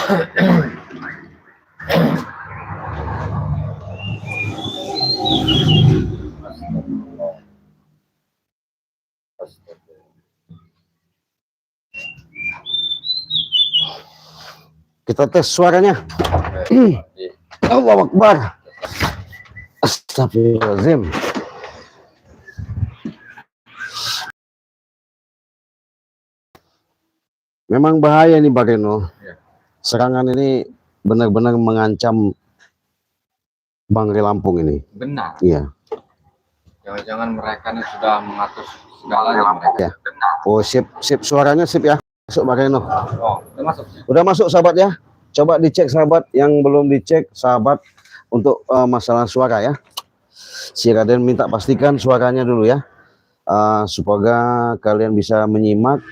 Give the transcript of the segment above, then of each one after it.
Kita tes suaranya. Allahu Akbar. Astagfirullahaladzim. Memang bahaya nih Pak Reno. Serangan ini benar-benar mengancam Bangre Lampung ini. Benar. Iya. Jangan-jangan mereka ini sudah mengatur segalanya mereka. Ya. Oh sip suaranya sip ya. Masuk Pak Reno. Oh, udah masuk. Udah masuk sahabat ya. Coba dicek sahabat, yang belum dicek sahabat untuk masalah suara ya. Si Raden minta pastikan suaranya dulu ya. Supaya kalian bisa menyimak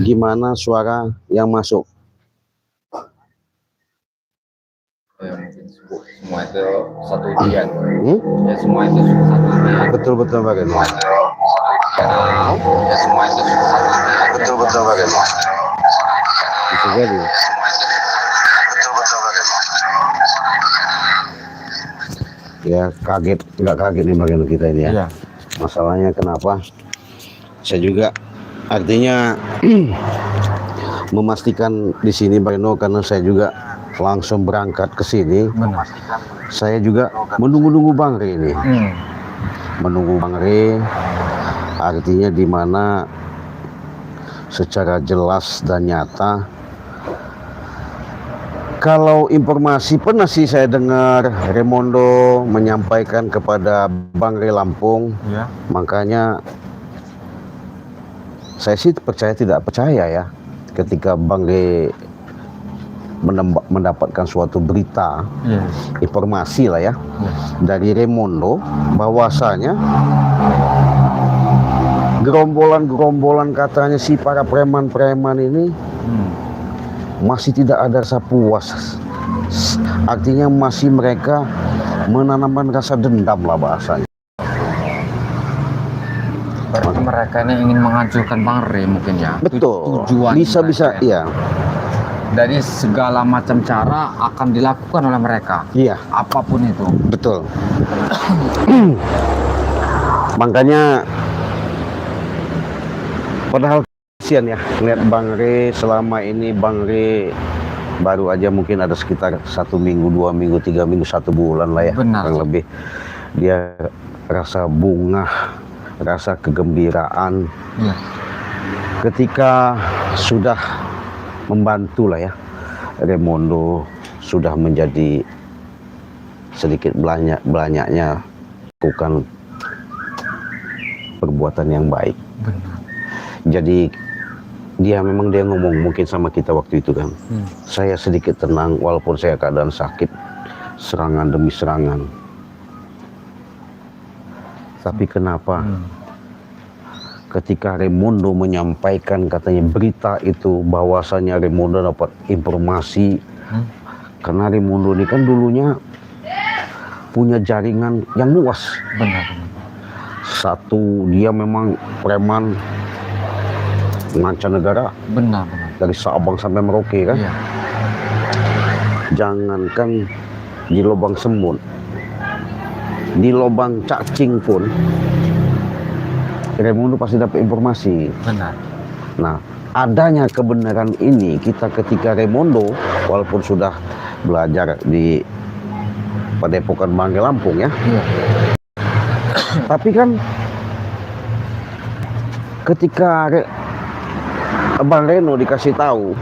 gimana suara yang masuk. Ya, mungkin semua itu satu ujian. Ya semua itu satu ujian. Betul Pak Reno. Ya semua itu satu ujian. Betul Pak Reno. Bisa jadi. Ya kaget, nggak kaget nih bagian kita ini ya. Iya. Masalahnya kenapa? Saya juga artinya memastikan di sini Pak Reno, karena saya juga langsung berangkat ke sini. Benar. Saya juga menunggu-nunggu Bangre ini. Menunggu Bangre artinya di mana secara jelas dan nyata. Kalau informasi pernah sih saya dengar Raimondo menyampaikan kepada Bangre Lampung, Ya. makanya saya sih percaya tidak percaya ya ketika Bangre mendapatkan suatu berita, informasi lah ya, dari Raimondo bahwasanya gerombolan katanya si para preman-preman ini masih tidak ada rasa puas, artinya masih mereka menanamkan rasa dendam lah bahasanya. Berarti mereka ini ingin menghancurkan Bangre mungkin ya. Betul. Tujuan Bisa ya. Iya. Dari segala macam cara akan dilakukan oleh mereka. Iya. Apapun itu. Betul. Makanya padahal kasihan ya ngeliat Bangre selama ini. Bangre baru aja mungkin ada sekitar 1 minggu, 2 minggu, 3 minggu, 1 bulan lah ya. Benar. Yang lebih dia rasa bunga, rasa kegembiraan ketika sudah membantu lah ya. Raimondo sudah menjadi sedikit banyaknya bukan perbuatan yang baik. Benar. Jadi dia ngomong mungkin sama kita waktu itu kan, saya sedikit tenang walaupun saya keadaan sakit, serangan demi serangan. Tapi kenapa ketika Raimondo menyampaikan katanya berita itu, bahwasanya Raimondo dapat informasi, karena Raimondo ini kan dulunya punya jaringan yang luas. Benar. Satu, dia memang preman mancanegara. Benar. Dari Sabang sampai Merauke kan. Iya. Jangankan di lubang semut, di lubang cacing pun Raimondo pasti dapat informasi. Benar. Nah, adanya kebenaran ini kita ketika Raimondo walaupun sudah belajar di Padepokan Bangre Lampung ya. Iya. Tapi kan ketika Bang Reno dikasih tahu,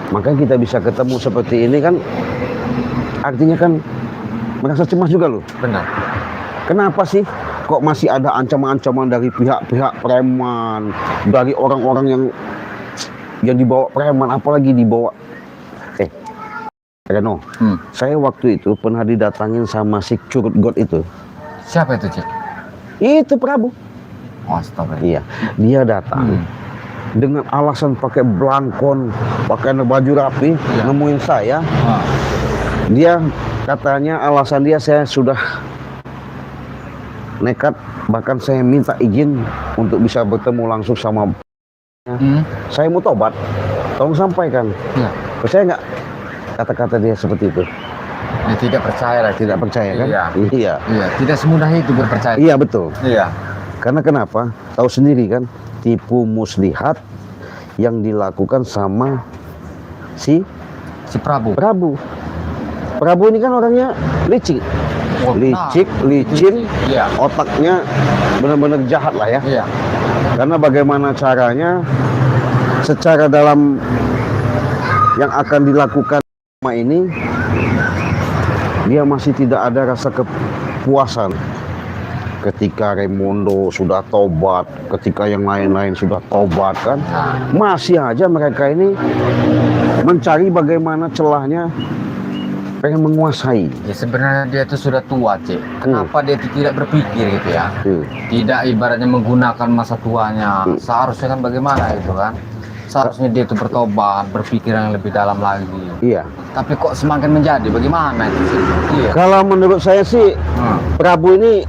maka kita bisa ketemu seperti ini kan, artinya kan merasa cemas juga loh. Benar. Kenapa sih kok masih ada ancaman-ancaman dari pihak-pihak preman, dari orang-orang yang dibawa preman, apalagi dibawa Reno. Saya waktu itu pernah didatangin sama si Curut God itu. Siapa itu, Cik? Itu Prabu. Astaga. Iya, dia datang dengan alasan pakai belangkon, pakai baju rapi, nemuin saya. Dia katanya alasan dia, saya sudah nekat, bahkan saya minta izin untuk bisa bertemu langsung sama saya mau tobat, tolong sampaikan. Percaya nggak kata-kata dia seperti itu? Ya, tidak percaya lah. Tidak percaya kan? Iya. Iya. Iya, tidak semudah itu berpercaya. Iya betul. Iya. Karena kenapa? Tahu sendiri kan, tipu muslihat yang dilakukan sama si Prabu. Prabu. Prabu ini kan orangnya licik, Oh, benar. licin, Iya. otaknya benar-benar jahat lah ya. Iya. Karena bagaimana caranya, secara dalam yang akan dilakukan selama ini, dia masih tidak ada rasa kepuasan. Ketika Raimundo sudah tobat, ketika yang lain-lain sudah tobat kan, masih aja mereka ini mencari bagaimana celahnya, pengen menguasai. Ya sebenarnya dia itu sudah tua, Cik. Kenapa dia itu tidak berpikir gitu ya? Tidak ibaratnya menggunakan masa tuanya. Seharusnya kan bagaimana itu kan? Seharusnya dia itu bertobat, berpikir yang lebih dalam lagi. Iya. Tapi kok semakin menjadi bagaimana itu sih? Iya. Kalau menurut saya sih, Prabu ini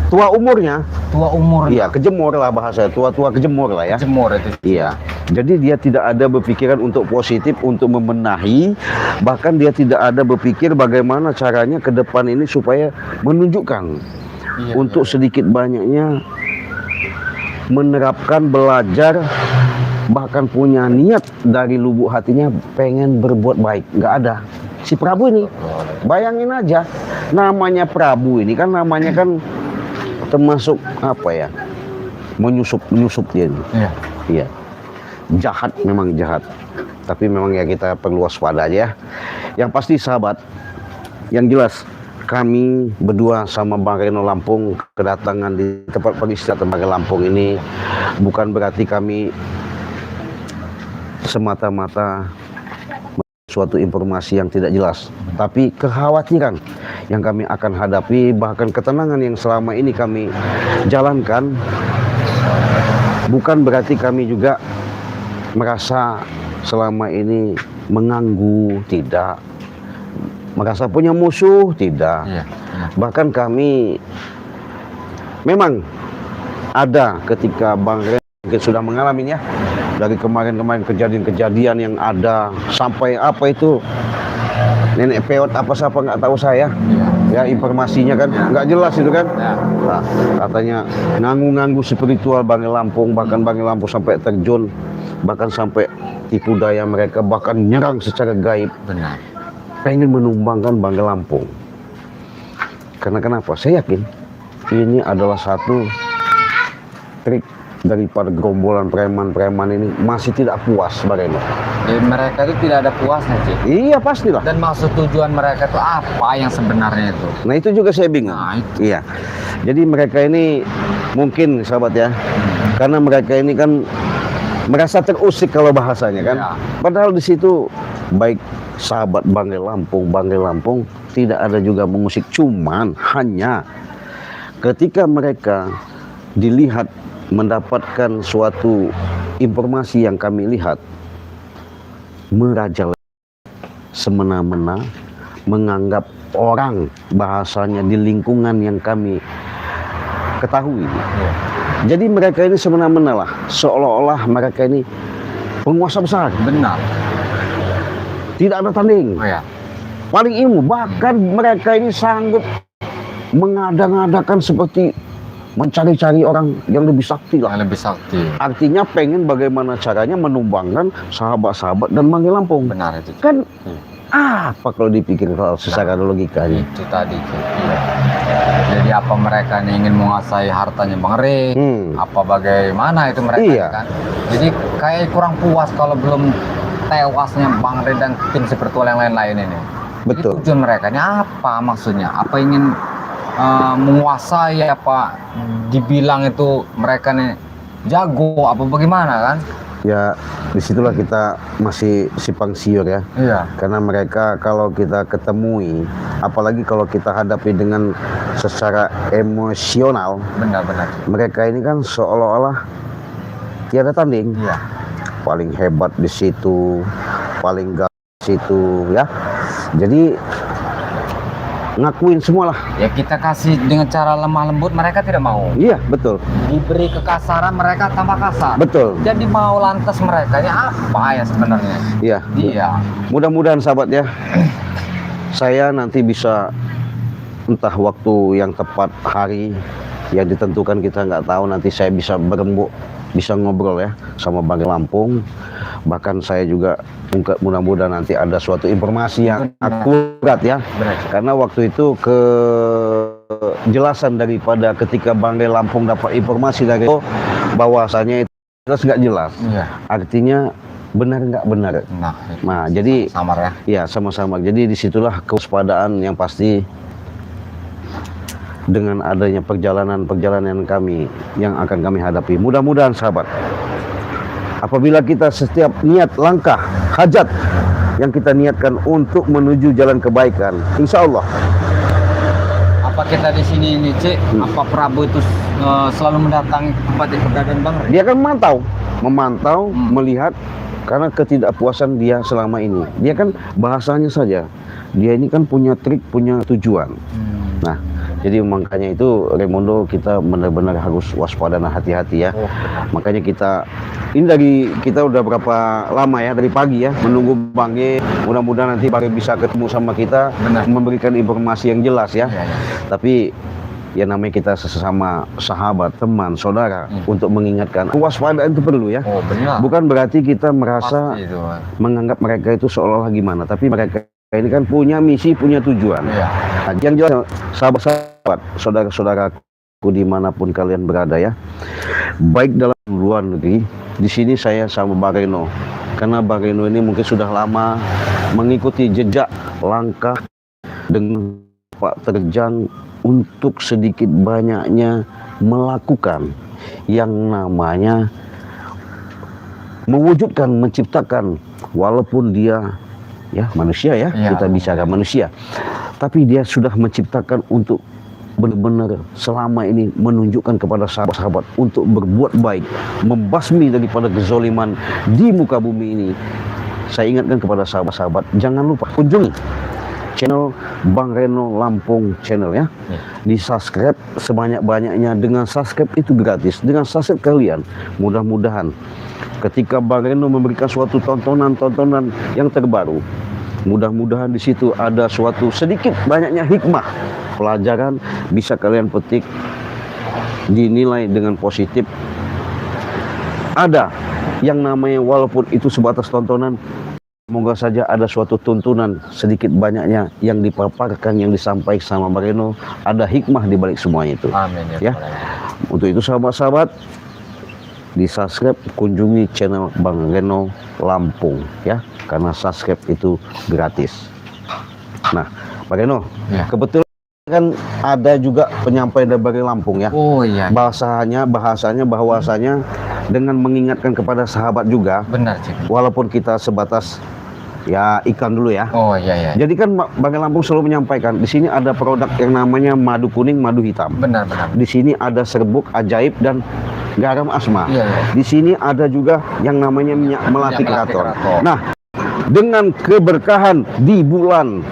tua umurnya. Tua umur. Iya, kejemur lah bahasa, tua-tua kejemur lah ya. Jemur itu. Iya. Jadi dia tidak ada berpikiran untuk positif, untuk membenahi, bahkan dia tidak ada berpikir bagaimana caranya ke depan ini supaya menunjukkan untuk sedikit banyaknya menerapkan, belajar, bahkan punya niat dari lubuk hatinya pengen berbuat baik. Nggak ada. Si Prabu ini, bayangin aja, namanya Prabu ini kan namanya kan termasuk apa ya, menyusup dia ini. Iya. Iya, jahat, memang jahat, tapi memang ya kita perlu waspada aja. Yang pasti sahabat, yang jelas kami berdua sama Bang Reno Lampung kedatangan di tempat peristirahatan Bang Lampung ini bukan berarti kami semata-mata suatu informasi yang tidak jelas, tapi kekhawatiran yang kami akan hadapi, bahkan ketenangan yang selama ini kami jalankan, bukan berarti kami juga merasa selama ini mengganggu, tidak, merasa punya musuh, tidak. Iya. Bahkan kami memang ada ketika Bang Ren mungkin sudah mengalaminya, dari kemarin-kemarin kejadian-kejadian yang ada sampai apa itu nenek peot apa siapa nggak tahu saya. Ya, informasinya kan nggak jelas itu kan. Nah, katanya nganggu-nganggu spiritual Bang Lampung, bahkan Bang Lampung sampai terjun, bahkan sampai tipu daya mereka, bahkan nyerang secara gaib. Benar. Pengen menumbangkan Bang Lampung. Karena kenapa? Saya yakin ini adalah satu trik daripada gerombolan preman-preman ini masih tidak puas Bareno. Jadi mereka itu tidak ada puasnya, Cik. Iya pastilah. Dan maksud tujuan mereka itu apa yang sebenarnya itu? Nah itu juga saya bingung. Nah, itu. Iya. Jadi mereka ini mungkin sahabat ya, karena mereka ini kan merasa terusik kalau bahasanya kan. Iya. Padahal di situ baik sahabat Bang Lampung tidak ada juga mengusik, cuman hanya ketika mereka dilihat mendapatkan suatu informasi yang kami lihat merajalela, semena-mena, menganggap orang, bahasanya di lingkungan yang kami ketahui. Jadi mereka ini semena-mena lah, seolah-olah mereka ini penguasa besar. Benar. Tidak ada tanding. Oh ya. Paling ilmu, bahkan mereka ini sanggup mengada-ngadakan seperti mencari-cari orang yang lebih sakti lah. Yang lebih sakti. Artinya pengen bagaimana caranya menumbangkan sahabat-sahabat dan Bang Lampung. Benar itu. Kan apa kalau dipikir kalau secara logikanya? Itu tadi, Cik. Iya. Jadi apa mereka ini ingin menguasai hartanya Bang Re? Apa bagaimana itu mereka Iya. kan? Jadi kayak kurang puas kalau belum tewasnya Bang Re dan tim spiritual yang lain-lain ini. Betul. Jadi tujuan mereka ini apa maksudnya? Apa ingin menguasai, apa dibilang itu mereka nih jago apa bagaimana kan? Ya disitulah kita masih simpang siur ya. Iya. Karena mereka kalau kita ketemui, apalagi kalau kita hadapi dengan secara emosional, Benar-benar. mereka ini kan seolah-olah tiada tanding. Iya. Paling hebat di situ, paling gak di situ ya. Jadi ngakuin semua lah. Ya kita kasih dengan cara lemah lembut, mereka tidak mau. Iya, betul. Diberi kekasaran, mereka tambah kasar. Betul. Jadi mau lantas mereka apa ya sebenarnya? Iya. Iya. Mudah-mudahan sahabat ya, saya nanti bisa, entah waktu yang tepat, hari yang ditentukan kita nggak tahu, nanti saya bisa berembuk, bisa ngobrol ya sama Bang Lampung. Bahkan saya juga mudah-mudahan nanti ada suatu informasi yang akurat ya. Benar. Karena waktu itu kejelasan daripada ketika Bang Lampung dapat informasi dari bahwasanya itu jelas nggak jelas. Iya. Artinya benar nggak benar. Nah, jadi samar ya. Ya, sama-sama. Jadi disitulah kewaspadaan yang pasti dengan adanya perjalanan kami yang akan kami hadapi. Mudah-mudahan sahabat, apabila kita setiap niat langkah hajat yang kita niatkan untuk menuju jalan kebaikan, insya Allah. Apa kita di sini ini, Cik? Apa Prabu itu selalu mendatangi tempat keberadaan Bang Rey? Dia akan memantau, melihat, karena ketidakpuasan dia selama ini. Dia kan bahasanya saja, dia ini kan punya trik, punya tujuan. Nah, jadi makanya itu Raimundo, kita benar-benar harus waspada dan hati-hati ya. Makanya kita udah berapa lama ya, dari pagi ya menunggu Bang Ye. Mudah-mudahan nanti Bang Ye bisa ketemu sama kita. Benar. Memberikan informasi yang jelas ya. Iya. Tapi ya namanya kita sesama sahabat, teman, saudara, untuk mengingatkan kewaspadaan itu perlu ya. Oh, benar. Bukan berarti kita merasa Pasti itu. menganggap mereka itu seolah-olah gimana, tapi mereka ini kan punya misi, punya tujuan. Iya. Nah, yang jelas sahabat-sahabat, saudara-saudaraku dimanapun kalian berada ya, baik dalam luar negeri, di sini saya sama Bang Reno, karena Bang Reno ini mungkin sudah lama mengikuti jejak langkah dengan Pak Terjang untuk sedikit banyaknya melakukan yang namanya mewujudkan, menciptakan, walaupun dia ya manusia ya, kita bicara manusia, tapi dia sudah menciptakan untuk benar-benar selama ini menunjukkan kepada sahabat-sahabat untuk berbuat baik, membasmi daripada kezoliman di muka bumi ini. Saya ingatkan kepada sahabat-sahabat, jangan lupa kunjungi channel Bang Reno Lampung channel ya. Di subscribe sebanyak-banyaknya. Dengan subscribe itu gratis. Dengan subscribe kalian, mudah-mudahan ketika Bang Reno memberikan suatu tontonan yang terbaru, mudah-mudahan di situ ada suatu sedikit banyaknya hikmah, pelajaran bisa kalian petik, dinilai dengan positif. Ada yang namanya walaupun itu sebatas tontonan, semoga saja ada suatu tuntunan sedikit banyaknya yang dipaparkan, yang disampaikan sama Bang Reno, ada hikmah di balik semuanya itu. Amin Ya. Untuk itu sahabat-sahabat, di subscribe, kunjungi channel Bang Reno Lampung ya, karena subscribe itu gratis. Nah, Bang Reno, kebetulan kan ada juga penyampaian dari Lampung ya. Oh iya. Bahasanya bahwasanya dengan mengingatkan kepada sahabat juga. Benar, Cik. Walaupun kita sebatas ya iklan dulu ya. Oh iya. Jadi kan Bang Lampung selalu menyampaikan di sini ada produk yang namanya madu kuning, madu hitam. Benar. Di sini ada serbuk ajaib dan garam asma. Iya. Di sini ada juga yang namanya minyak melati keraton. Nah, dengan keberkahan di bulan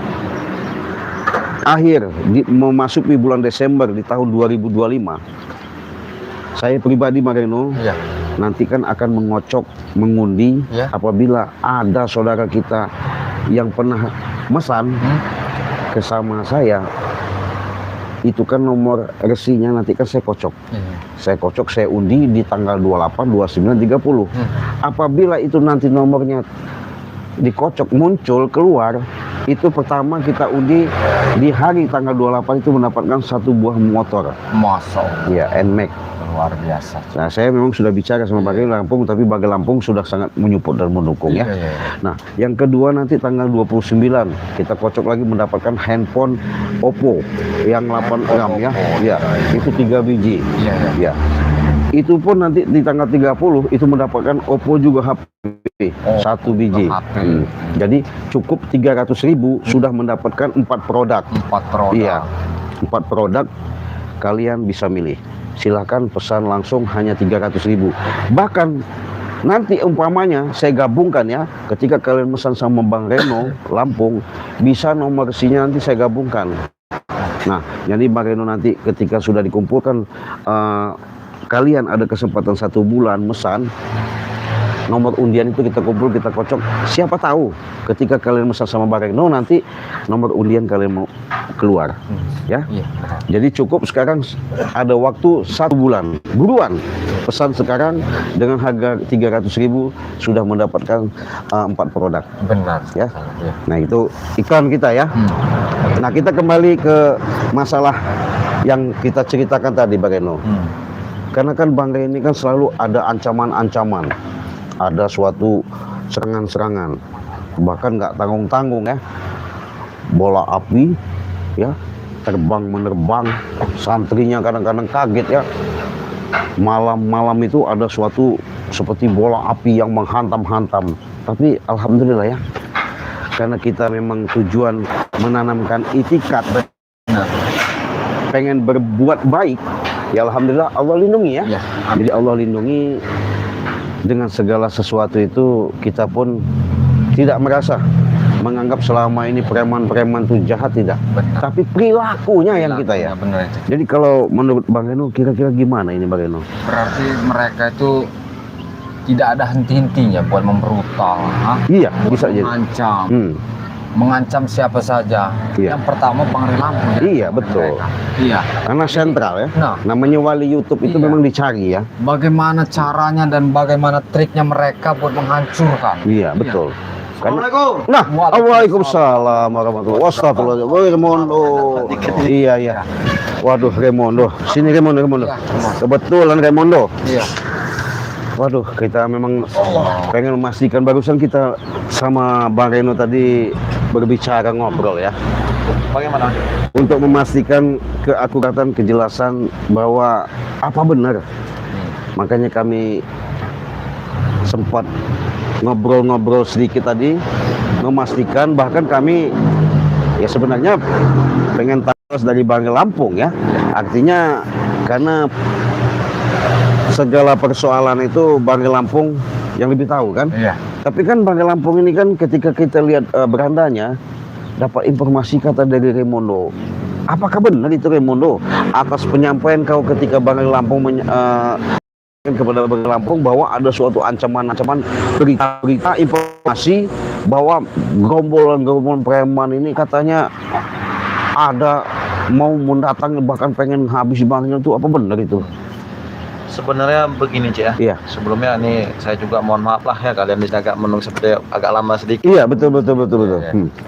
akhir, memasuki bulan Desember di tahun 2025, saya pribadi Bang Reno nanti kan akan mengundi apabila ada saudara kita yang pernah mesan ke sama saya, itu kan nomor resinya nanti kan saya kocok. Saya undi di tanggal 28, 29, 30. Apabila itu nanti nomornya dikocok muncul keluar, itu pertama kita undi di hari tanggal 28 itu mendapatkan satu buah motor. Masa. Ya, NMAX. Luar biasa. Nah, saya memang sudah bicara sama Bang Lampung, tapi Bang Lampung sudah sangat menyupport dan mendukung ya. Nah, yang kedua nanti tanggal 29 kita kocok lagi mendapatkan handphone Oppo yang 8 RAM ya. Ya, itu 3 biji. Ya. Itu pun nanti di tanggal 30 itu mendapatkan Oppo juga HP 1 biji. Jadi cukup 300.000 sudah mendapatkan 4 produk. 4 produk. Iya. 4 produk kalian bisa milih. Silahkan pesan langsung hanya 300.000. Bahkan nanti umpamanya saya gabungkan ya, ketika kalian pesan sama Bang Reno Lampung, bisa nomor resinya nanti saya gabungkan. Nah, jadi Bang Reno nanti ketika sudah dikumpulkan, kalian ada kesempatan 1 bulan mesan, nomor undian itu kita kumpul, kita kocok. Siapa tahu ketika kalian mesan sama Bang Reno nanti nomor undian kalian mau keluar, ya. Iya. Jadi cukup sekarang ada waktu 1 bulan, buruan pesan sekarang dengan harga 300.000 sudah mendapatkan 4 produk. Benar. Ya. Iya. Nah itu iklan kita ya. Nah kita kembali ke masalah yang kita ceritakan tadi Bang Reno. Karena kan Bang Reno ini kan selalu ada ancaman-ancaman, ada suatu serangan-serangan, bahkan nggak tanggung-tanggung ya. Bola api, ya, terbang menerbang, santrinya kadang-kadang kaget ya. Malam-malam itu ada suatu seperti bola api yang menghantam-hantam. Tapi alhamdulillah ya, karena kita memang tujuan menanamkan itikat, pengen berbuat baik, ya alhamdulillah Allah lindungi ya. Iya. Jadi Allah lindungi dengan segala sesuatu itu, kita pun tidak merasa menganggap selama ini preman-preman itu jahat, tidak. Benar. Tapi perilakunya yang kita ya. Benar itu. Jadi kalau menurut Bang Reno kira-kira gimana ini Bang Reno? Berarti mereka itu tidak ada henti-hentinya buat membrutal, Iya, buat bisa jadi. mengancam, Hmm. mengancam siapa saja. Iya. Yang pertama Pangeran Lampung. Ya? Iya, betul. Mereka. Iya. Karena sentral ya. Nah, Namanya wali YouTube itu Iya. memang dicari ya. bagaimana caranya dan bagaimana triknya mereka buat menghancurkan. Iya, betul. Karena Assalamualaikum. nah, Waalaikumsalam. Waalaikumsalam warahmatullahi wabarakatuh. Woi Remondo. Iya, iya. Waduh Remondo. Sini Remondo. Iya, Kebetulan Remondo. Iya. Waduh, kita memang pengen memastikan, barusan kita sama Bang Reno tadi berbicara ngobrol ya. Bagaimana? Untuk memastikan keakuratan, kejelasan bahwa apa benar. Makanya kami sempat ngobrol-ngobrol sedikit tadi, memastikan, bahkan kami ya sebenarnya pengen tahu dari Bang Lampung ya. Artinya karena segala persoalan itu Bang Lampung yang lebih tahu kan. Iya. Tapi kan Bang Lampung ini kan ketika kita lihat berandanya, dapat informasi kata dari Remondo. Apakah benar itu Remondo atas penyampaian kau ketika Bang Lampung kepada Bang Lampung bahwa ada suatu ancaman-ancaman, berita informasi bahwa gerombolan preman ini katanya ada mau mendatangi, bahkan pengen habis Bangnya, itu apa benar itu? Sebenarnya begini Cik ya. Iya. Sebelumnya ini saya juga mohon maaf lah ya, kalian bisa agak menung seperti agak lama sedikit. Iya, betul.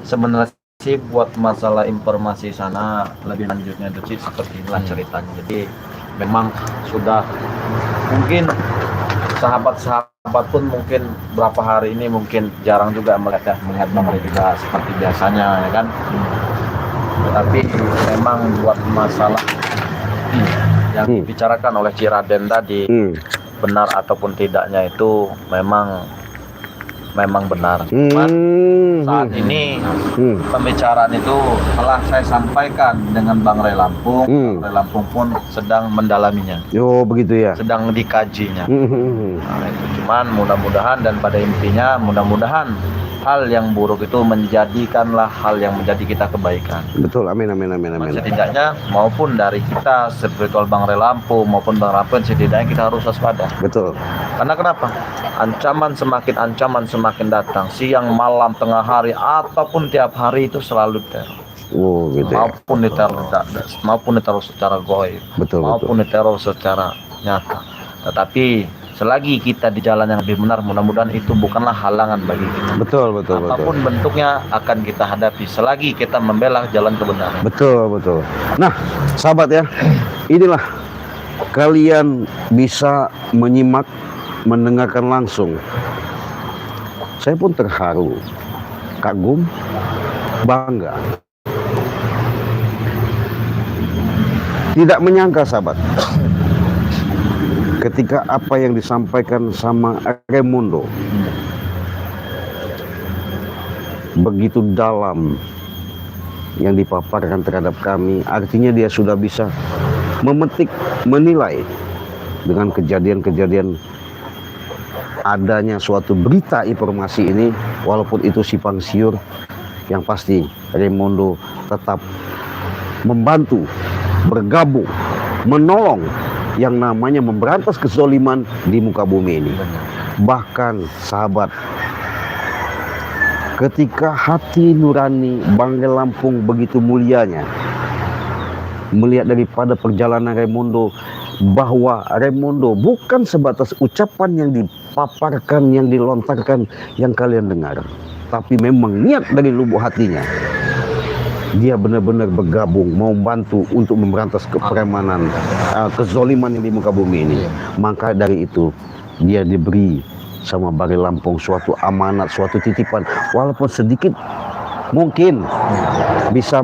Sebenarnya sih buat masalah informasi sana lebih lanjutnya itu sih seperti inilah ceritanya. Jadi memang sudah mungkin sahabat-sahabat pun mungkin berapa hari ini mungkin jarang juga melihat Bang Ray juga seperti biasanya ya kan. Tetapi memang buat masalah yang dibicarakan oleh Ciraden tadi benar ataupun tidaknya itu memang benar. Cuman saat ini pembicaraan itu telah saya sampaikan dengan Bang Ray Lampung. Bang Ray Lampung pun sedang mendalaminya. Yo, begitu ya. Sedang dikajinya. Nah, itu cuman mudah-mudahan dan pada intinya mudah-mudahan hal yang buruk itu menjadikanlah hal yang menjadi kita kebaikan. Betul, amin. Setidaknya maupun dari kita spiritual Bang Ray Lampung maupun Bang Lampung, setidaknya kita harus waspada. Betul. Karena kenapa? Ancaman semakin datang, siang, malam, tengah hari ataupun tiap hari itu selalu teror. Oh, gitu ya. Maupun diteror secara goib, Betul. maupun diteror secara nyata. Tetapi selagi kita di jalan yang lebih benar, mudah-mudahan itu bukanlah halangan bagi kita. Betul. Apapun bentuknya akan kita hadapi selagi kita membela jalan kebenaran. Betul. Nah, sahabat ya, inilah kalian bisa menyimak, mendengarkan langsung. Saya pun terharu, kagum, bangga. Tidak menyangka sahabat, ketika apa yang disampaikan sama Remondo begitu dalam yang dipaparkan terhadap kami, artinya dia sudah bisa memetik, menilai dengan kejadian-kejadian adanya suatu berita informasi ini, walaupun itu simpang siur, yang pasti Remondo tetap membantu, bergabung, menolong yang namanya memberantas kezaliman di muka bumi ini. Bahkan sahabat, ketika hati nurani Banggai Lampung begitu mulianya melihat daripada perjalanan Raymondo, bahwa Raymondo bukan sebatas ucapan yang dipaparkan, yang dilontarkan, yang kalian dengar, tapi memang niat dari lubuk hatinya. Dia benar-benar bergabung, mau bantu untuk memberantas kepremanan, kezoliman yang di muka bumi ini. Maka dari itu dia diberi sama Banggai Lampung suatu amanat, suatu titipan, walaupun sedikit mungkin bisa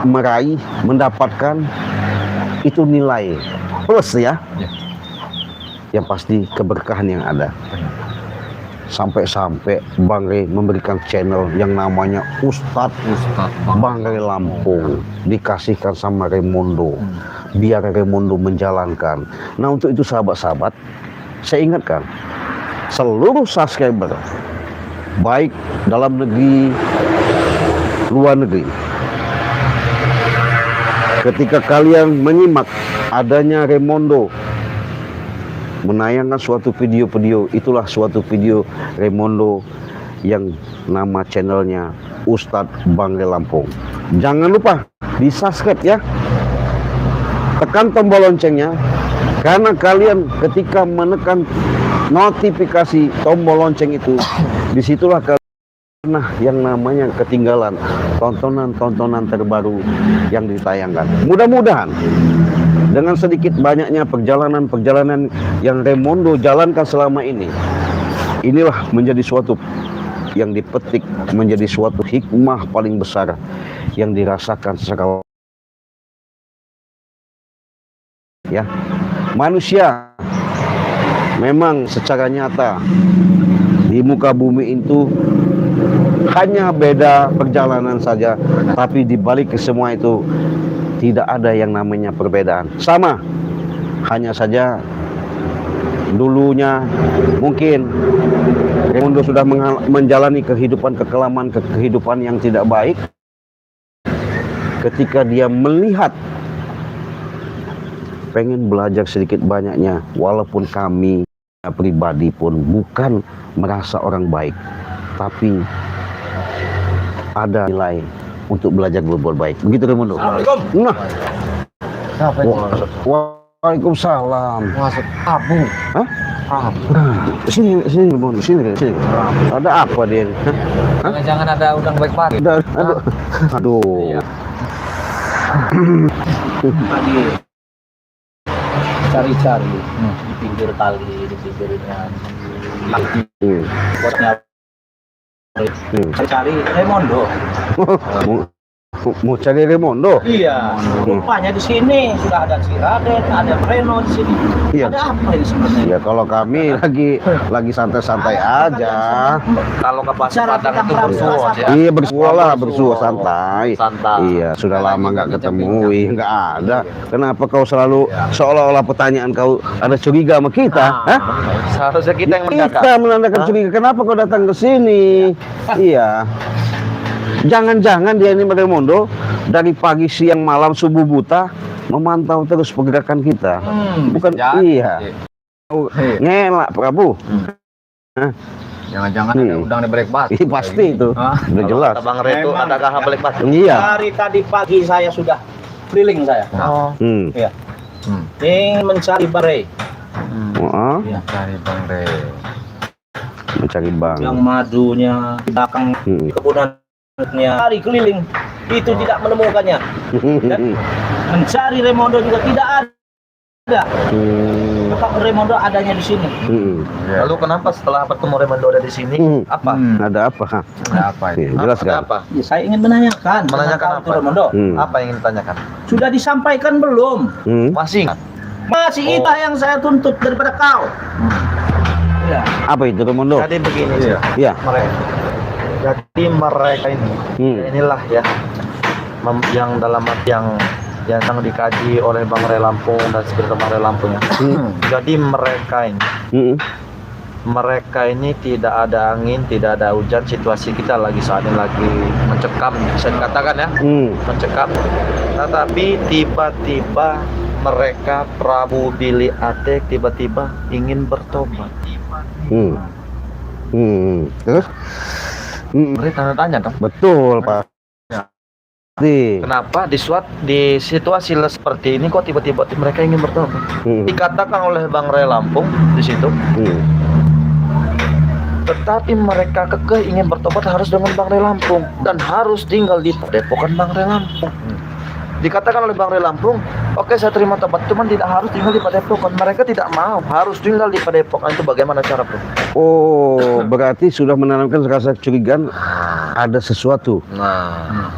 meraih, mendapatkan itu nilai plus ya. Yang pasti keberkahan yang ada. Sampai-sampai Banggai memberikan channel yang namanya Ustadz Banggai Lampung, dikasihkan sama Raymondo, biar Raymondo menjalankan. Nah, untuk itu sahabat-sahabat, saya ingatkan seluruh subscriber, baik dalam negeri, luar negeri, ketika kalian menyimak adanya Raymondo menayangkan suatu video-video, itulah suatu video Raymondo yang nama channelnya Ustadz Banggai Lampung. Jangan lupa di subscribe ya, tekan tombol loncengnya, karena kalian ketika menekan notifikasi tombol lonceng itu, disitulah kalian yang namanya ketinggalan tontonan-tontonan terbaru yang ditayangkan. Mudah-mudahan dengan sedikit banyaknya perjalanan-perjalanan yang Raymondo jalankan selama ini, inilah menjadi suatu yang dipetik, menjadi suatu hikmah paling besar yang dirasakan secara ya. Manusia memang secara nyata di muka bumi itu hanya beda perjalanan saja, tapi di balik ke semua itu tidak ada yang namanya perbedaan. Sama, hanya saja dulunya mungkin Raymondo sudah menjalani kehidupan kekelaman, kehidupan yang tidak baik. Ketika dia melihat, pengen belajar sedikit banyaknya, walaupun kami pribadi pun bukan merasa orang baik, tapi ada nilai untuk belajar berbuat baik. Begitu Raymondo. Nah, waalaikumsalam. Masuk Abu. Hah? Abu. Sini Raymondo, sini. Ada apa dia? Jangan ada udang baik pagi. Aduh. Lagi cari-cari di pinggir kali, di pinggirnya buatnya cari Raymondo. Mau cari Raymondo? Iya, rupanya di sini sudah ada si Raden, ada Reno di sini. Iya. Ada apa ini sebenarnya? Ya kalau kami lagi santai-santai aja. Kalau ke Pasar Cara Padang kita itu bersua merasa- ya. Iya bersua santai. Santai. Iya sudah lama nggak ketemu, nggak ada. Kenapa kau selalu seolah-olah pertanyaan kau ada curiga sama kita? Hah? Seharusnya kita yang menjaga. Kita menandakan curiga. Kenapa kau datang ke sini? Iya. Jangan-jangan dia ini Raymondo dari pagi, siang, malam, subuh, buta memantau terus pergerakan kita. Bukan jadi. iya. Ngelak Prabu. Jangan-jangan ada udang di balik batu. Iya pasti itu. Hah? Udah jelas. Bang Reto Memang. adakah hal balik batu? Iya. Dari tadi pagi saya sudah keliling saya. Oh. Iya. Hmm. Ingin mencari bare Oh, Iya, cari Bang Re. mencari bang. yang madunya di belakang kebunannya. Cari keliling itu tidak menemukannya. Mencari Raymondo juga tidak ada. Tetap Raymondo adanya di sini. Lalu kenapa setelah bertemu Raymondo ada di sini? Apa? Ada apa? Ada apa Iya, ini? jelas Ada kan? apa? Ya, saya ingin menanyakan. Menanyakan tentang apa? Raymondo. Apa yang ingin ditanyakan? Sudah disampaikan belum? Masih. Masih itu yang saya tuntut daripada kau. Ya. Apa itu Raymondo? Jadi begini sih. Ya. Jadi mereka ini inilah ya yang dalam arti yang sangat dikaji oleh Bang Ray Lampung dan Spiritual Bang Ray Lampung ya. Jadi mereka ini mereka ini tidak ada angin, tidak ada hujan, situasi kita lagi saat ini lagi mencekam, bisa dikatakan ya, mencekam. Tetapi tiba-tiba mereka Prabu Billy Atek tiba-tiba ingin bertobat. Terus? Beri tanda tanya dong. Betul, Pak. Kenapa di situasi seperti ini kok tiba-tiba mereka ingin bertobat? Dikatakan oleh Bang Ray Lampung di situ. Tetapi mereka kekeh ingin bertobat harus dengan Bang Ray Lampung dan harus tinggal di Padepokan Bang Ray Lampung. Dikatakan oleh Bang Ray Lampung, oke saya terima tobat, cuman tidak harus tinggal di Padepokan. Mereka tidak mau, harus tinggal di Padepokan. Itu bagaimana cara, Bro? Oh, berarti sudah menanamkan rasa curigaan ada sesuatu.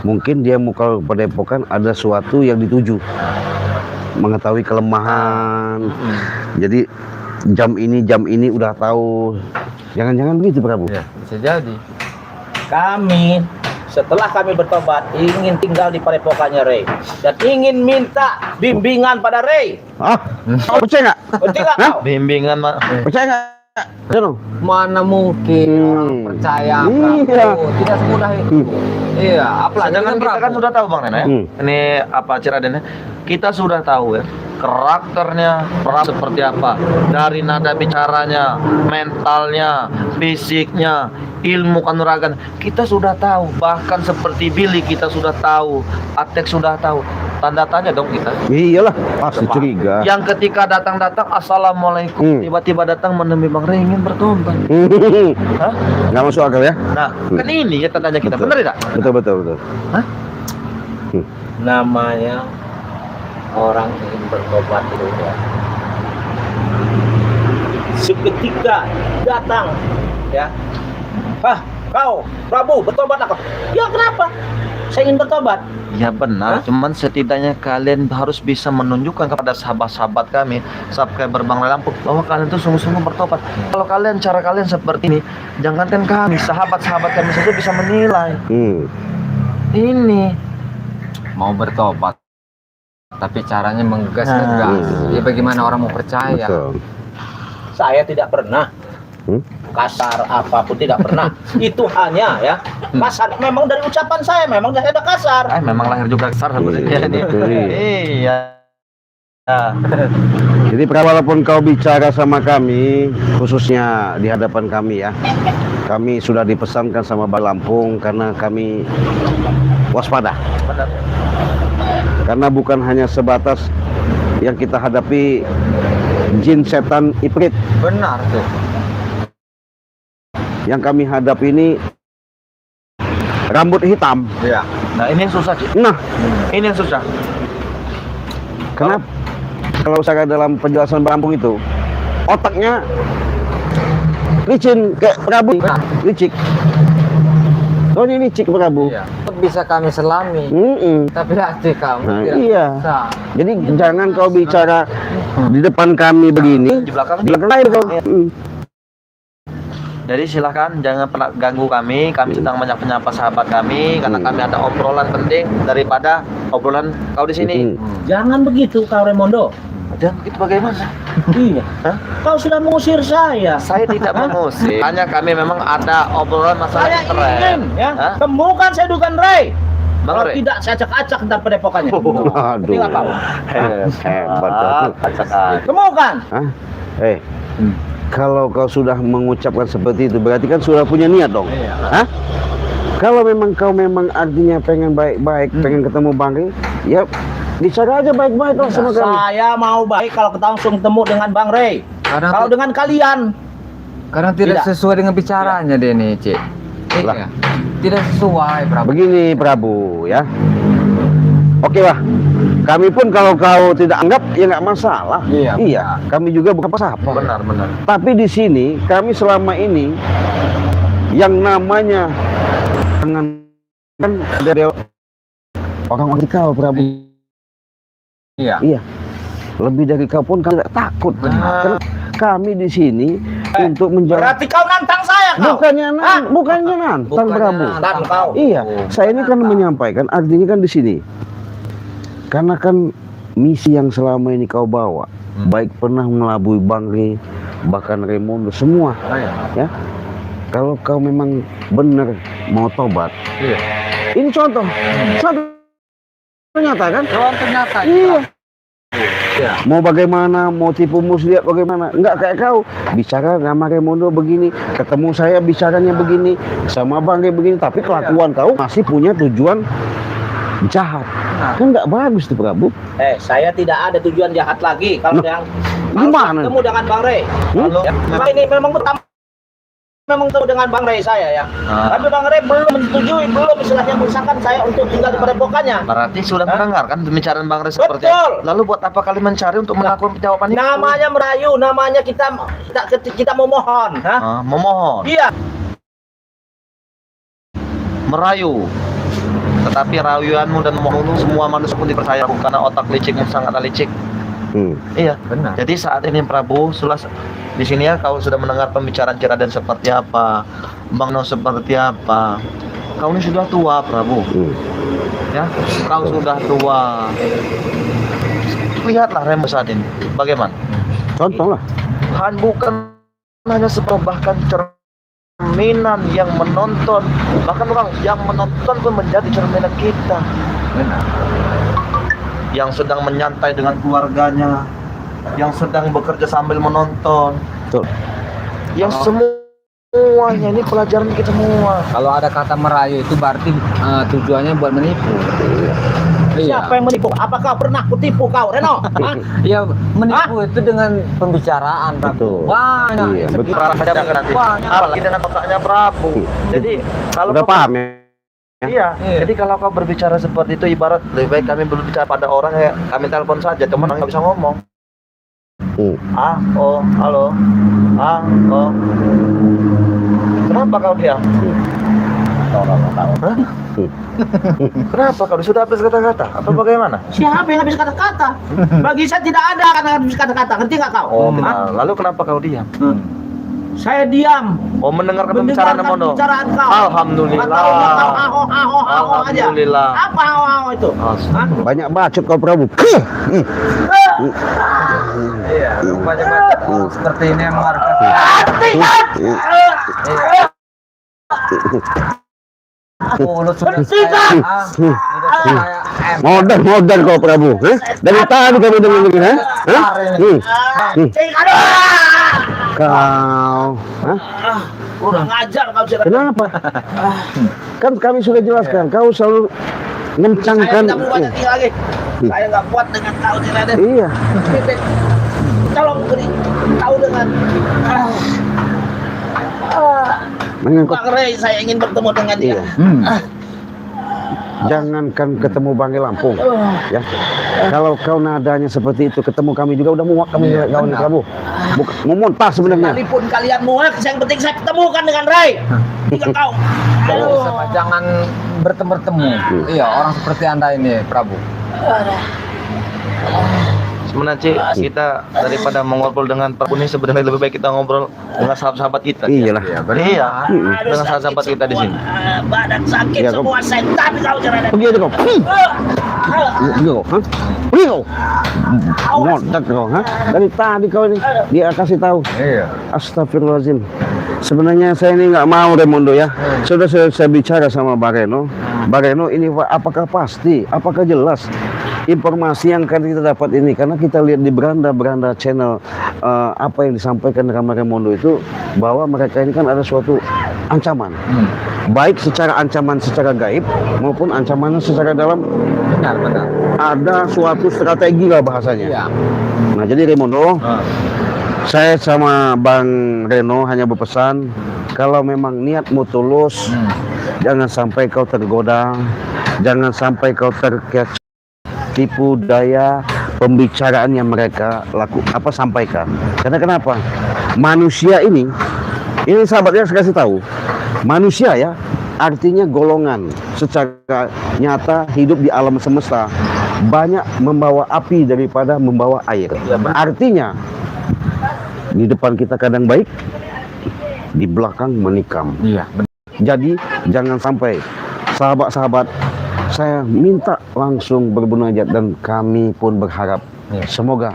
Mungkin dia mau kalau Padepokan ada sesuatu yang dituju. Mengetahui kelemahan. Jadi jam ini udah tahu. Jangan-jangan begitu, Prabu. Ya, bisa jadi. Kami setelah kami bertobat ingin tinggal di Padepokannya Ray dan ingin minta bimbingan pada Ray. Percaya nggak? Betul nggak kau? Bimbingan Percaya nggak? Ayo, Mana mungkin orang percaya Prabu? Tidak semudah itu. Iya, apalagi sedangkan dengan kita kan Prabu. sudah tahu Bang Nena ya. Ini apa Ciradennya? Kita sudah tahu ya karakternya Prabu seperti apa, dari nada bicaranya, mentalnya, fisiknya, ilmu kanuragan kita sudah tahu. Bahkan seperti Billy kita sudah tahu, Atek sudah tahu. Tanda tanya dong kita. Iyalah, pasti curiga. Yang ketika datang assalamualaikum, tiba-tiba datang menemui Bang Ray ingin bertobat. Hah? Nggak masuk akal ya? Nah, kan ini ya tandanya kita. Betul. Benar tidak? Betul. Hah? Namanya orang ingin bertobat itu ya. Seketika datang ya. Kau Prabu bertobatlah kau. Ya kenapa? Saya ingin bertobat. Ya benar, cuman setidaknya kalian harus bisa menunjukkan kepada sahabat-sahabat kami, subscriber Bang Ray Lampung, bahwa kalian itu sungguh-sungguh bertobat. Kalau cara kalian seperti ini, jangankan kami, sahabat-sahabat kami saja bisa menilai. Ini Mau bertobat, tapi caranya menggegas-gegas. Ya bagaimana orang mau percaya? Betul. Saya tidak pernah kasar apapun, tidak pernah. Itu hanya ya kasar. Memang dari ucapan saya memang saya ada kasar. memang lahir juga besar sebenarnya. Iya. Jadi walaupun kau bicara sama kami, khususnya di hadapan kami ya, kami sudah dipesankan sama Bang Lampung karena kami waspada. Benar. Karena bukan hanya sebatas yang kita hadapi jin, setan, ifrit. Benar tuh. Yang kami hadapi ini rambut hitam. Iya. Nah ini yang susah, Cik. Nah, Ini yang susah. kenapa? Kalau saya dalam penjelasan Bang Lampung itu, otaknya licin kayak Prabu, licik. Oh ini licik Prabu. Iya. Bisa kami selami, tapi hati kamu Nah, tidak iya. bisa. Jadi jangan kau bicara di depan kami begini, Di belakang. di belakang lain kau. Jadi silakan jangan pernah ganggu kami. Kami sedang banyak menyapa sahabat kami karena kami ada obrolan penting daripada obrolan kau di sini. Jangan begitu kau Raimondo. Dan begitu bagaimana? Iya. Kau sudah mengusir saya. Saya tidak mengusir. Hanya kami memang ada obrolan masalah Saya internet. ingin ya Hah? temukan saya dukan Ray. Bang Kalau Ray? tidak saya acak-acak tentang Padepokannya. Aduh. Tinggal kau. Hebat. Temukan. Hah? Kalau kau sudah mengucapkan seperti itu, berarti kan sudah punya niat dong. Hah? Kalau memang kau artinya pengen baik-baik, pengen ketemu Bang Ray, ya bicara aja baik-baik dong sama kami. Saya mau baik kalau kita langsung temu dengan Bang Ray. Kadang Kalau dengan kalian, kadang tidak Tidak. sesuai dengan bicaranya deh nih, Cik. Lah. Iya. Tidak sesuai, Prabu. Begini Prabu ya. Oke lah. Kami pun kalau kau tidak anggap ya nggak masalah. Iya, Kami juga bukan apa-apa. Benar. Tapi di sini kami selama ini yang namanya dengan kan dari orang-orang kau Prabu. Iya. Iya. Lebih dari kau pun kami tidak takut. Karena kami di sini untuk menjawab. berarti kau nantang saya kau. Bukannya nantang Prabu. Nantang kau. Iya, saya ini kan menyampaikan artinya kan di sini. Karena kan misi yang selama ini kau bawa, baik pernah melabui Bang Ray, bahkan Raimundo semua ya. Kalau kau memang benar mau tobat, ini contoh nyata kan? Contoh nyata. Iya. Iya. Mau bagaimana, mau tipu muslihat bagaimana, enggak kayak kau bicara nama Raimundo begini, ketemu saya bicaranya begini, sama Bang kayak begini, tapi kelakuan kau masih punya tujuan jahat. Kan nggak bagus tuh Prabu. Saya tidak ada tujuan jahat lagi kalau yang Gimana? ketemu dengan Bang Rey. Hmm? Ya, ini memang pertama memang ketemu dengan Bang Rey saya ya. Tapi Bang Rey belum menyetujui, belum istilahnya mengesahkan saya untuk tinggal di padepokannya. Berarti sudah mendengarkan pembicaraan Bang Rey seperti Betul. itu. Lalu buat apa kalian mencari untuk melakukan jawaban itu? Namanya merayu, namanya kita memohon, Memohon, Iya. merayu. Tetapi rayuanmu dan memohonmu semua manusia pun dipercaya karena otak licikmu sangat licik. Iya, Benar. Jadi saat ini Prabu sudah di sini ya, kau sudah mendengar pembicaraan Ciraden seperti apa, Bang No seperti apa. Kau ini sudah tua Prabu, ya. Kau sudah tua. Lihatlah Remo saat ini, bagaimana? Contoh lah. Bukan hanya sebuah, bahkan cerminan yang menonton, bahkan orang yang menonton pun menjadi cerminan kita. Benar. Yang sedang menyantai dengan keluarganya, yang sedang bekerja sambil menonton, Betul. yang semuanya ini pelajaran kita semua. Kalau ada kata merayu itu berarti tujuannya buat menipu. Siapa yang menipu? Apakah pernah kutipu kau, Reno? Hah? Iya, menipu itu dengan pembicaraan, Betul. Prabu. Banyak. Iya, betul. Perhatikan nanti, apalagi dengan otaknya Prabu. Jadi kalau Udah kau- paham ya? Iya. Iya. Jadi kalau kau berbicara seperti itu, ibarat lebih baik kami berbicara pada orang ya, kami telepon saja, cuman nggak bisa ngomong. Oh, halo. Oh. Kenapa kau diam? Hah? Kenapa kau sudah habis kata-kata? Apa bagaimana? Siapa yang habis kata-kata? Bagi saya tidak ada kata habis kata-kata. Ngerti nggak kau? Oh, Hah? benar. Lalu kenapa kau diam? Saya diam. Oh, mendengarkan pembicaraan Mono. pembicaraan kau. Alhamdulillah. Aho aja. Alhamdulillah. Apa aho itu? Hah? Banyak bacot kau Prabu. Iya, rupanya seperti ini yang menghargai. Mulut sudah Modern kau Prabu. Dari tadi kamu dengerin, ha? Kau, Kurang ngajar kau Ciraden. kenapa? Kan kami sudah jelaskan, kau selalu Saya ngencangkan. tidak mau banyak tinggal lagi. Saya nggak kuat dengan kau Ciraden. Iya. Tolong beri tahu dengan Mendingan kau Bang Rey, saya ingin bertemu dengan dia. Iya. Jangankan ketemu Bangke Lampung, ya. Kalau kau nadanya seperti itu, ketemu kami juga udah muak kami kawan Prabu. Memuntah sebenarnya. Sekalipun kalian muak, yang penting saya ketemukan dengan Rey. Jika kau. Jangan bertemu-temu. Iya, orang seperti Anda ini, Prabu. Sebenarnya kita daripada mengobrol dengan Prabu ini, sebenarnya lebih baik kita ngobrol dengan sahabat-sahabat kita. Iyalah. Iya, Aduh, dengan sakit sahabat kita di semua. sini. Badan sakit Iya, kau- semua, setan kau Ciraden. Pergi aja kau. Pergi kau, ha? Pergi kau. Ngodak kau, ha? Dari tadi kau ini dia kasih tahu. Iya. Astagfirullahaladzim. Sebenarnya saya ini nggak mau Raimundo ya. Sudah saya bicara sama Bareno. Bareno ini apakah pasti, apakah jelas informasi yang kan kita dapat ini, karena kita lihat di beranda channel apa yang disampaikan sama Raimundo itu, bahwa mereka ini kan ada suatu ancaman, baik secara ancaman secara gaib maupun ancaman secara dalam. Benar. Ada suatu strategi lah bahasanya. Iya. Nah jadi Raimundo, saya sama Bang Reno hanya berpesan, kalau memang niatmu tulus, jangan sampai kau tergoda, jangan sampai kau tipu daya pembicaraan yang mereka sampaikan. Karena kenapa? Manusia ini sahabatnya saya kasih tahu, manusia ya artinya golongan secara nyata hidup di alam semesta banyak membawa api daripada membawa air. Artinya di depan kita kadang baik, di belakang menikam. Iya. Jadi jangan sampai sahabat-sahabat, saya minta langsung bermunajat dan kami pun berharap semoga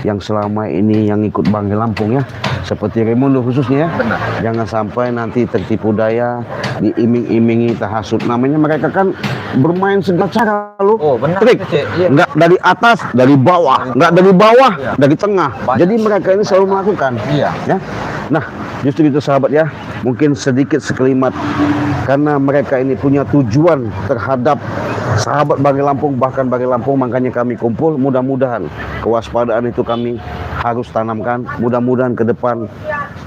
yang selama ini yang ikut Bangke Lampung ya, seperti Raimundo khususnya ya. Benar. Jangan sampai nanti tertipu daya, diiming-imingi, tahasud. Namanya mereka kan bermain segala cara loh. Oh, benar Trik. itu, Cik. Iya. Nggak dari atas, dari bawah, nggak dari bawah, Iya. dari tengah. Banyak. Jadi mereka ini selalu melakukan. Iya. Ya. Nah, justru itu sahabat ya, mungkin sedikit sekelimat karena mereka ini punya tujuan terhadap sahabat Banggai Lampung, bahkan Banggai Lampung, makanya kami kumpul. Mudah-mudahan kewaspadaan itu kami harus tanamkan. Mudah-mudahan ke depan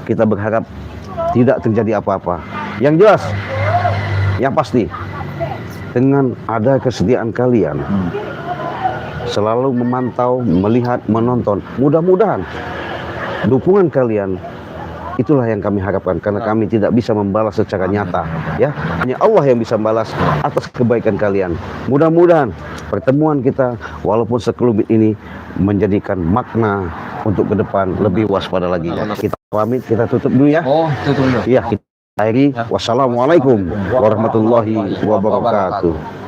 kita berharap tidak terjadi apa-apa. Yang jelas, yang pasti, dengan ada kesediaan kalian selalu memantau, melihat, menonton, mudah-mudahan dukungan kalian itulah yang kami harapkan, karena kami tidak bisa membalas secara nyata ya, hanya Allah yang bisa membalas atas kebaikan kalian. Mudah-mudahan pertemuan kita walaupun sekelumit ini menjadikan makna untuk ke depan lebih waspada lagi ya. Kita pamit, kita tutup dulu ya. Oh, tutup dulu. Iya, kita akhiri. Wassalamualaikum warahmatullahi wabarakatuh.